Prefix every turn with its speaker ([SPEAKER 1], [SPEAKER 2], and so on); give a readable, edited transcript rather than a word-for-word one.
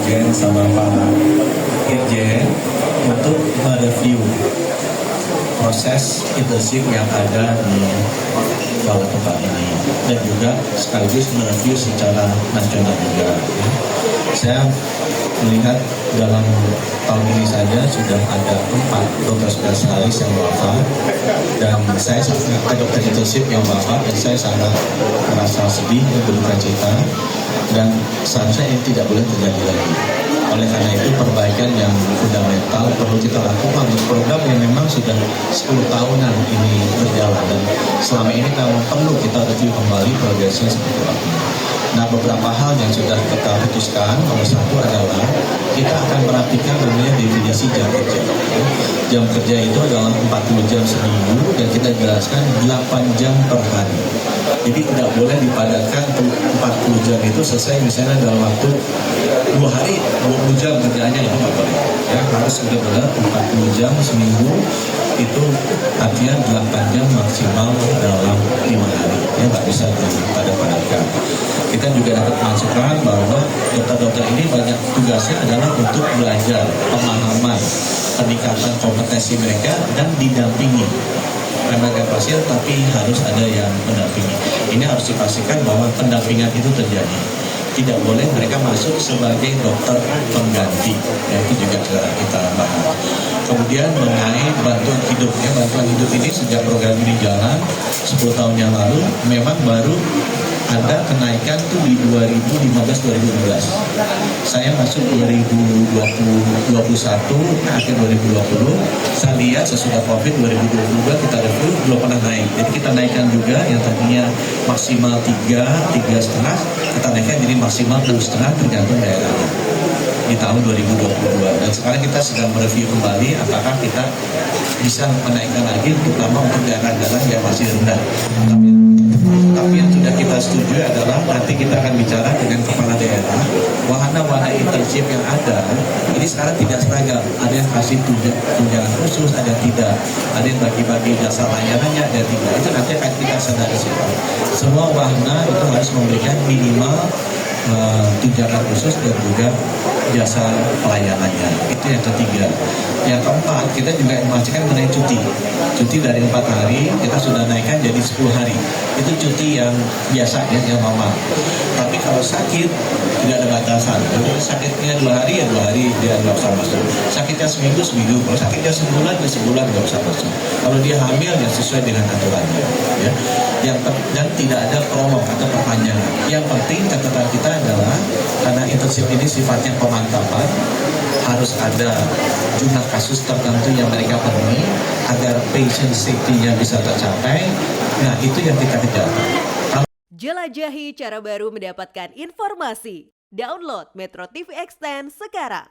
[SPEAKER 1] Dirjen sama Pak Dirjen untuk mereview proses intensif yang ada di Balai Kota ini dan juga sekaligus mereview secara nasional juga. Saya melihat dalam tahun ini saja sudah ada 4 dokter spesialis yang wafat dan saya sangat dokter intensif yang wafat dan saya sangat merasa sedih dan berduka cita dan seharusnya ini tidak boleh terjadi lagi. Oleh karena itu perbaikan yang fundamental perlu kita lakukan untuk program yang memang sudah 10 tahunan ini berjalan dan selama ini memang perlu kita review kembali progresnya seperti apa. Nah, beberapa hal yang sudah kita putuskan, nomor satu adalah kita akan merapikan namanya definisi jam kerja. Jam kerja itu adalah 40 jam seminggu dan kita jelaskan 8 jam per hari. Jadi tidak boleh dipadatkan 40 jam itu selesai misalnya dalam waktu 2 hari 20 jam kerjaannya, itu nggak boleh. Ya, harus benar-benar 40 jam seminggu, itu artinya 8 jam maksimal dalam 5 hari. Ya, nggak bisa dipadat-padatkan. Kita juga dapat masukan bahwa dokter-dokter ini banyak tugasnya adalah untuk belajar, pemahaman, peningkatan kompetensi mereka dan didampingi. Mereka pasien tapi harus ada yang mendampingi. Ini harus dipastikan bahwa pendampingan itu terjadi. Tidak boleh mereka masuk sebagai dokter pengganti. Ya, itu juga kita bahas. Kemudian mengenai bantuan hidup. Ya, bantuan hidup ini sejak program ini jalan 10 tahun yang lalu memang baru ada kenaikan tuh di 2015-2016. Saya masuk 2021, akhir 2020, saya lihat sesudah COVID 2022 kita review belum pernah naik. Jadi kita naikkan juga yang tadinya maksimal 3,5, kita naikkan jadi maksimal 2,5 tergantung daerahnya di tahun 2022. Dan sekarang kita sedang mereview kembali apakah kita bisa menaikkan lagi terutama untuk daerah-daerah yang masih rendah. Tapi yang sudah kita setuju adalah nanti kita akan bicara dengan kepala daerah, wahana-wahana internship yang ada ini sekarang tidak seragam. Ada yang kasih tunjangan khusus, ada yang tidak. Ada yang bagi-bagi jasa layanannya, ada yang tidak. Itu nanti akan kita sadari siapa. Semua wahana itu harus memberikan minimal tunjangan khusus dan juga jasa pelayanannya. Itu yang ketiga. Yang keempat, kita juga memastikan mengenai cuti. Cuti dari 4 hari, kita sudah naikkan jadi 10 hari. Itu cuti yang biasa, yang normal. Tapi kalau sakit, tidak ada batasan. Kalau sakitnya 2 hari, ya 2 hari dia nggak usah masuk. Sakitnya seminggu, seminggu. Kalau sakitnya sebulan, ya sebulan nggak usah masuk. Kalau dia hamil, ya sesuai dengan aturannya. Ya. Dan tidak ada prolog atau perpanjangan. Yang penting catatan kita adalah karena internship ini sifatnya pemantapan, harus ada jumlah kasus tertentu yang mereka penuhi agar patient safety-nya bisa tercapai. Nah, itu yang kita kejar.
[SPEAKER 2] Jelajahi cara baru mendapatkan informasi. Download Metro TV Extend sekarang.